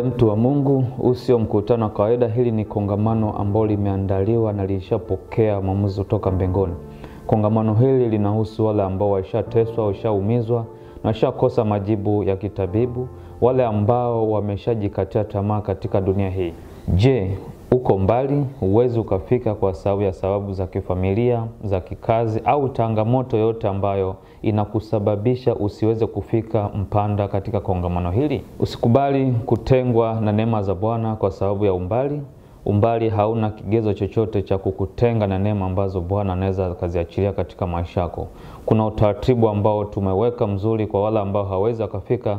Mtu wa Mungu, usio mkutano wa kawaida. Hili ni kongamano ambalo limeandaliwa na lishapokea maamuzi kutoka mbinguni. Kongamano hili linahusu wale ambao washateswa, washaumizwa na washakosa majibu ya kitabibu, wale ambao wameshajikatia tamaa katika dunia hii. Je, uko mbali, huwezi ukafika kwa sababu za kifamilia, za kikazi au changamoto yote ambayo inakusababisha usiweze kufika Mpanda katika kongamano hili? Usikubali kutengwa na neema za Bwana kwa sababu ya umbali. Umbali hauna kigezo chochote cha kukutenga na neema ambazo Bwana anaweza akaziachilia katika maisha yako. Kuna utaratibu ambao tumeweka mzuri kwa wale ambao hawezi kufika.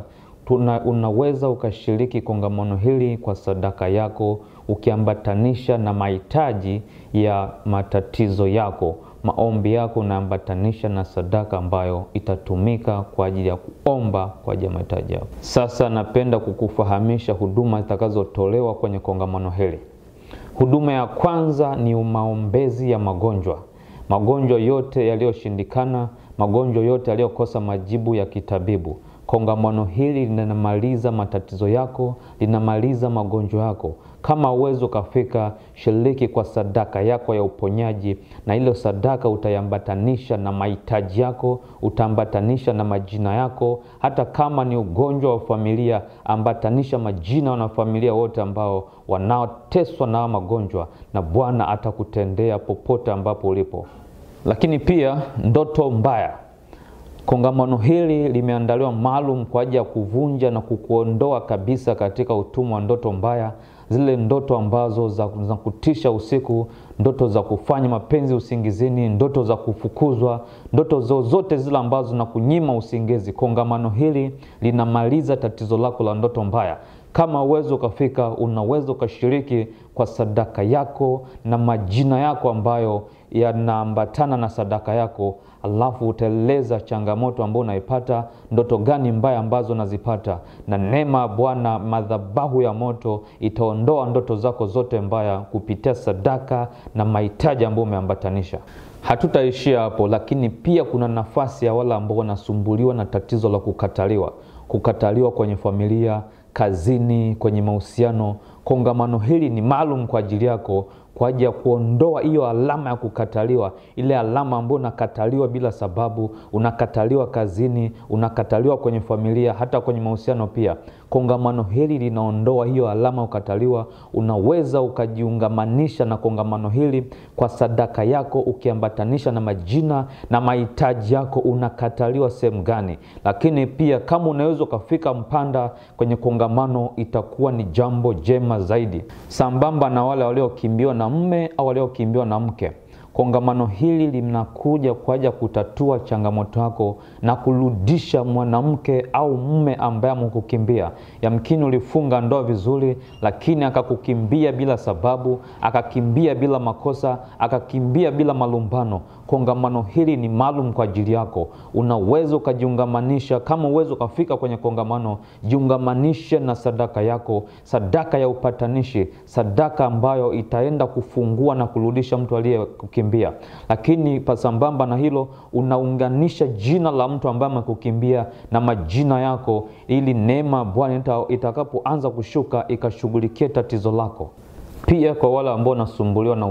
Unaweza ukashiriki kongamano hili kwa sadaka yako, ukiambatanisha na mahitaji ya matatizo yako. Maombi yako unaambatanisha na sadaka ambayo itatumika kwa ajili ya kuomba kwa ajili ya mahitaji yako. Sasa napenda kukufahamisha huduma zitakazotolewa kwenye kongamano hili. Huduma ya kwanza ni maombezi ya magonjwa. Magonjwa yote yaliyoshindikana, magonjwa yote yaliyokosa majibu ya kitabibu. Kongamano hili linamaliza matatizo yako, linamaliza magonjwa yako. Kama uwezo kafika, shiriki kwa sadaka yako ya uponyaji, na ile sadaka utayambatanisha na mahitaji yako, utambatanisha na majina yako. Hata kama ni ugonjwa wa familia, ambatanisha majina na familia wote ambao wanaoteswa na magonjwa, na Bwana atakutendea popote ambapo ulipo. Lakini pia ndoto mbaya. Kongamano hili limeandaliwa maalum kwa ajili ya kuvunja na kukuondoa kabisa katika utumwa wa ndoto mbaya. Zile ndoto ambazo za kutisha usiku, ndoto za kufanya mapenzi usingizini, ndoto za kufukuzwa, ndoto zozote zile ambazo na kunyima usingizi. Kongamano hili linamaliza tatizo lako la ndoto mbaya. Kama uwezo ukafika, unaweza ukashiriki kwa sadaka yako na majina yako ambayo yanaambatana na sadaka yako. Alafu utaeleza changamoto ambayo unaipata, ndoto gani mbaya ambazo unazipata, na neema ya Bwana, madhabahu ya moto itaondoa ndoto zako zote mbaya kupitia sadaka na mahitaji ambayo umeambatanisha. Hatutaishia hapo, lakini pia kuna nafasi ya wale ambao wanasumbuliwa na tatizo la kukataliwa. Kukataliwa kwenye familia, kazini, kwenye mahusiano. Kongamano hili ni maalum kwa ajili yako, kwa ajili ya kuondoa hiyo alama ya kukataliwa. Ile alama ambayo unakataliwa bila sababu, unakataliwa kazini, unakataliwa kwenye familia, hata kwenye mahusiano pia. Kongamano hili linaondoa hiyo alama ya kukataliwa. Unaweza ukajiungamanisha na kongamano hili kwa sadaka yako, ukiambatanisha na majina na mahitaji yako, unakataliwa sehemu gani. Lakini pia kama unaweza ukafika Mpanda kwenye kongamano, itakuwa ni jambo jema zaidi. Sambamba na wale waliokimbiwa na mume au waliokimbiwa na mke. Kongamano hili linakuja kwa ajili ya kutatua changamoto yako na kurudisha mwanamke au mume ambaye amekukimbia. Yamkini ulifunga ndoa vizuri, lakini akakukimbia bila sababu, akakimbia bila makosa, akakimbia bila malumbano. Kongamano hili ni maalum kwa ajili yako. Unaweza ukajiungamanisha. Kama uwezo ukafika kwenye kongamano, jiungamanishe na sadaka yako, sadaka ya upatanishi, sadaka ambayo itaenda kufungua na kurudisha mtu aliyekukimbia. Lakini pasambamba na hilo, unaunganisha jina la mtu ambaye amekukimbia na majina yako, ili neema Bwana itakapoanza kushuka ikashughulikie tatizo lako. Pia kwa wale ambao wanasumbuliwa na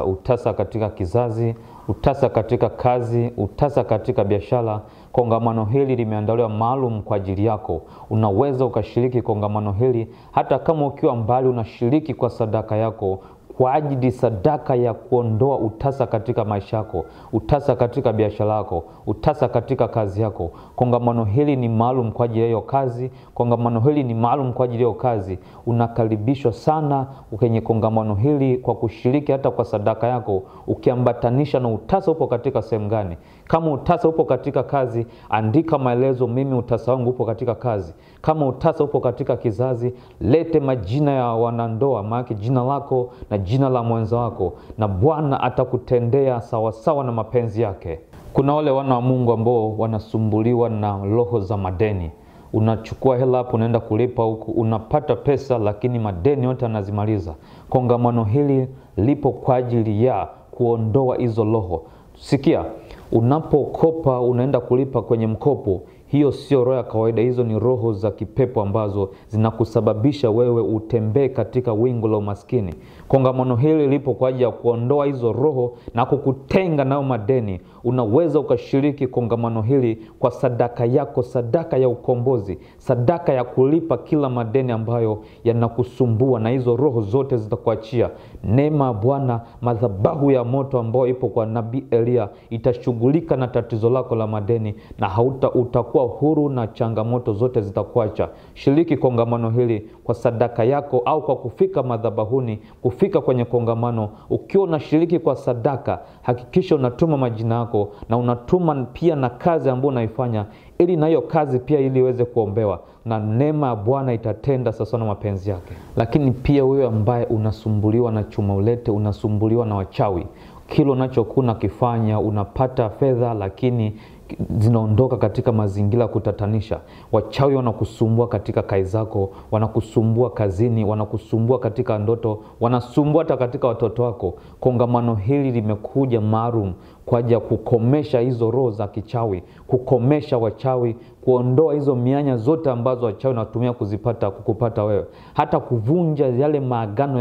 utasa katika kizazi, utasa katika kazi, utasa katika biashara, kongamano hili limeandaliwa maalum kwa ajili yako. Unaweza ukashiriki kongamano hili hata kama ukiwa mbali, unashiriki kwa sadaka yako, kwa ajili sadaka ya kuondoa utasa katika maisha yako, utasa katika biashara yako, utasa katika kazi yako. Kongamano hili ni maalum kwa ajili ya hiyo kazi. Kongamano hili ni maalum kwa ajili ya hiyo kazi. Unakaribishwa sana kwenye kongamano hili kwa kushiriki hata kwa sadaka yako, ukiambatanisha na utasa upo katika sehemu gani. Kama utasa upo katika kazi, andika maelezo, mimi utasa wangu upo katika kazi. Kama utasa upo katika kizazi, lete majina ya wanandoa, maana jina lako na jina la mwenza wako, na Bwana atakutendea sawasawa na mapenzi yake. Kuna wale wana wa Mungu ambao wanasumbuliwa na roho za madeni. Unachukua hela hapo, unaenda kulipa huku, unapata pesa lakini madeni yote anazimaliza. Kongamano hili lipo kwa ajili ya kuondoa hizo roho. Sikia, unapokopa unaenda kulipa kwenye mkopo, hiyo sio roho ya kawaida. Hizo ni roho za kipepo ambazo zinakusababisha wewe utembee katika wingu la umaskini. Kongamano hili lipo kwa ajili ya kuondoa hizo roho na kukutenga nao madeni. Unaweza ukashiriki kongamano hili kwa sadaka yako, sadaka ya ukombozi, sadaka ya kulipa kila madeni ambayo yanakusumbua, na hizo roho zote zitakuachia. Neema Bwana, madhabahu ya moto ambayo ipo kwa Nabii Elia itashughulika na tatizo lako la madeni, na utakuwa huru na changamoto zote zitakuacha. Shiriki kongamano hili kwa sadaka yako, au kwa kufika madhabahuni, kufika kwenye kongamano. Ukiwa unashiriki kwa sadaka, hakikisha unatuma majina yako na unatuma pia na kazi ambayo unaifanya, ili na hiyo kazi pia ili iweze kuombewa, na neema ya Bwana itatenda sasa na mapenzi yake. Lakini pia wewe ambaye unasumbuliwa na chuma ulete, unasumbuliwa na wachawi, kile unachokuna kifanya, unapata fedha lakini zinaondoka katika mazingira kutatanisha. Wachawi wanakusumbua katika kazi zako, wanakusumbua kazini, wanakusumbua katika ndoto, wanasumbua hata katika watoto wako. Kongamano hili limekuja maalum kwa ajili ya kukomesha hizo roho za kichawi, kukomesha wachawi, kuondoa hizo mianya zote ambazo wachawi wanatumia kukupata wewe, hata kuvunja yale maagano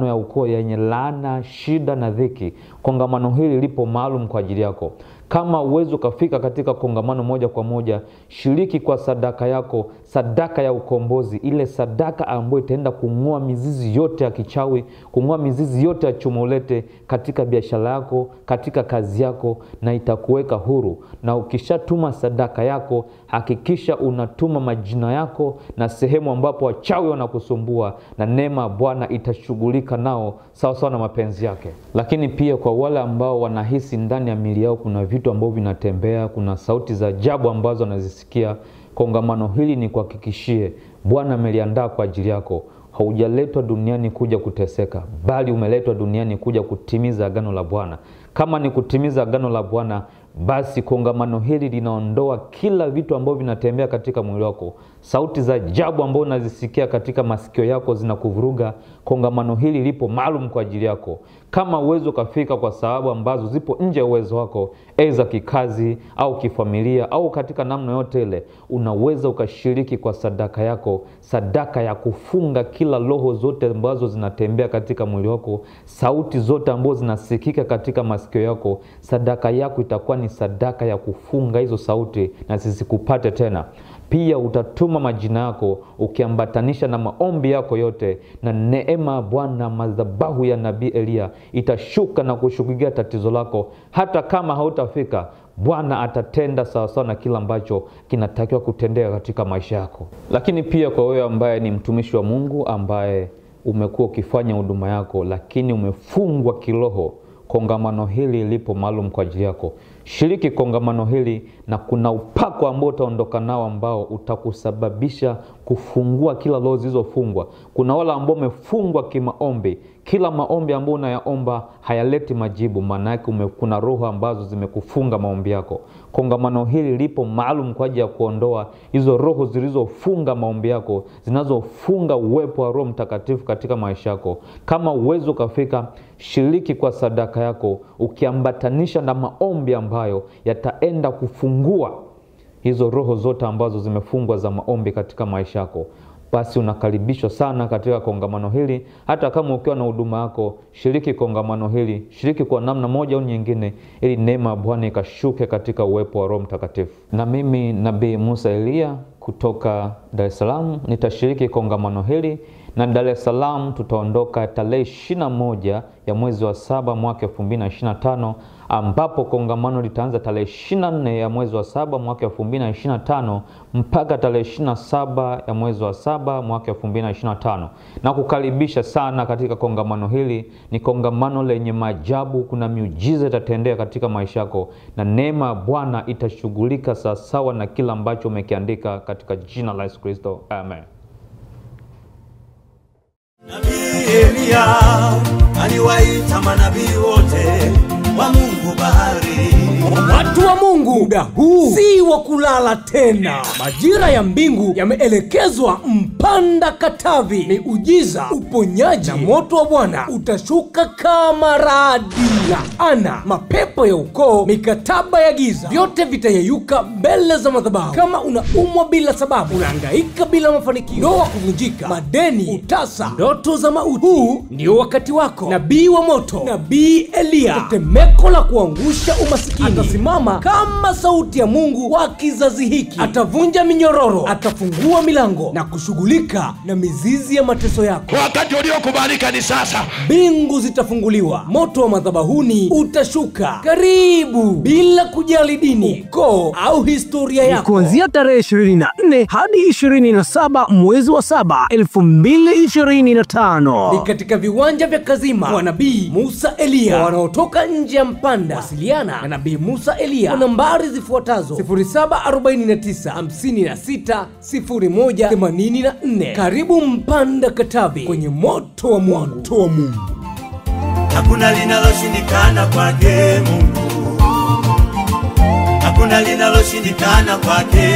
ya ukoo yenye laana, shida na dhiki. Kongamano hili lipo maalum kwa ajili yako. Kama uwezo ukafika katika kongamano moja kwa moja, shiriki kwa sadaka yako, sadaka ya ukombozi, ile sadaka ambayo itaenda kung'oa mizizi yote ya kichawi, kung'oa mizizi yote ya chuma ulete katika biashara yako, katika kazi yako, na itakuweka huru. Na ukishatuma sadaka yako, hakikisha unatuma majina yako na sehemu ambapo wachawi wanakusumbua, na neema Bwana itashughulika nao sawa sawa na mapenzi yake. Lakini pia kwa wale ambao wanahisi ndani ya miili yao kuna vitu ambavyo vinatembea, kuna sauti za ajabu ambazo wanazisikia, kongamano hili ni kuhakikishie Bwana ameliandaa kwa ajili yako. Haujaletwa duniani kuja kuteseka, bali umeletwa duniani kuja kutimiza agano la Bwana. Kama ni kutimiza agano la Bwana, basi kongamano hili linaondoa kila vitu ambavyo vinatembea katika mwili wako. Sauti za ajabu ambazo unazisikia katika masikio yako zinakuvuruga, kongamano hili lipo maalum kwa ajili yako. Kama uwezo kafika kwa sababu ambazo zipo nje ya uwezo wako, aidha kikazi au kifamilia au katika namna yote ile, unaweza ukashiriki kwa sadaka yako, sadaka ya kufunga kila roho zote ambazo zinatembea katika mwili wako, sauti zote ambazo zinasikika katika masikio yako. Sadaka yako itakuwa ni sadaka ya kufunga hizo sauti na zisikupate tena. Pia utatuma majina yako ukiambatanisha na maombi yako yote, na neema Bwana, madhabahu ya Nabii Elia itashuka na kushughulikia tatizo lako. Hata kama hautafika, Bwana atatenda sawa sawa na kila ambacho kinatakiwa kutendeka katika maisha yako. Lakini pia kwa wewe ambaye ni mtumishi wa Mungu, ambaye umekuwa ukifanya huduma yako lakini umefungwa kiroho, kongamano hili lipo maalum kwa ajili yako. Shiriki kongamano hili, na kuna upako ambao utaondoka nao ambao utakusababisha kufungua kila roho zilizofungwa. Kuna wale ambao wamefungwa kimaombi, kila maombi ambayo unayaomba hayaleti majibu, maana yake kuna roho ambazo zimekufunga maombi yako. Kongamano hili lipo maalum kwa ajili ya kuondoa hizo roho zilizofunga maombi yako, zinazofunga uwepo wa Roho Mtakatifu katika maisha yako. Kama uwezo kafika, shiriki kwa sadaka yako ukiambatanisha na maombi ambayo yataenda kufungua hizo roho zote ambazo zimefungwa za maombi katika maisha yako. Basi unakaribishwa sana katika kongamano hili. Hata kama ukiwa na huduma yako, shiriki kongamano hili, shiriki kwa namna moja au nyingine, ili neema ya Bwana ikashuke katika uwepo wa Roho Mtakatifu. Na mimi Nabii Musa Elia kutoka Dar es Salaam nitashiriki kongamano hili, na Dar es Salaam tutaondoka tarehe 21 ya mwezi wa 7 mwaka 2025, ambapo kongamano litaanza tarehe 24 ya mwezi wa 7 mwaka 2025 mpaka tarehe 27 ya mwezi wa 7 mwaka 2025. Na kukaribisha sana katika kongamano hili. Ni kongamano lenye maajabu, kuna miujiza itatendeka katika maisha yako, na neema ya Bwana itashughulika sawa na kila ambacho umekiandika katika jina la Yesu Kristo. Amen. Nabii Elia aliwaita manabii wote wa Mungu bahari. Watu wa Mungu Mungu, muda huu si wa kulala tena. Majira ya mbingu yameelekezwa Mpanda Katavi. Miujiza, uponyaji na moto wa Bwana utashuka kama radi. Laana, mapepo ya ukoo, mikataba ya giza, vyote vitayeyuka mbele za madhabahu. Kama unaumwa bila sababu, unahangaika bila mafanikio, ndoa kuvunjika, madeni, utasa, ndoto za mauti, huu ndio wakati wako. Nabii wa moto, Nabii Eliya, tetemeko la kuangusha umasikini, atasimama kama sauti ya Mungu wa kizazi hiki. Atavunja minyororo, atafungua milango na kushughulika na mizizi ya mateso yako. Wakati uliokubalika ni sasa. Mbingu zitafunguliwa, moto wa madhabahuni utashuka. Karibu, bila kujali dini, ukoo au historia yako. Kuanzia tarehe 24 hadi 27 mwezi wa 7 2025 ni katika viwanja vya Kazima kwa Nabii Musa Eliya. Wanaotoka nje ya Mpanda, wasiliana na Nabii Musa Eliya kwa nambari zifuatazo: 0749560184. Karibu Mpanda Katavi, kwenye moto wa Mungu. Hakuna linaloshindikana kwake Mungu. Hakuna linaloshindikana kwake.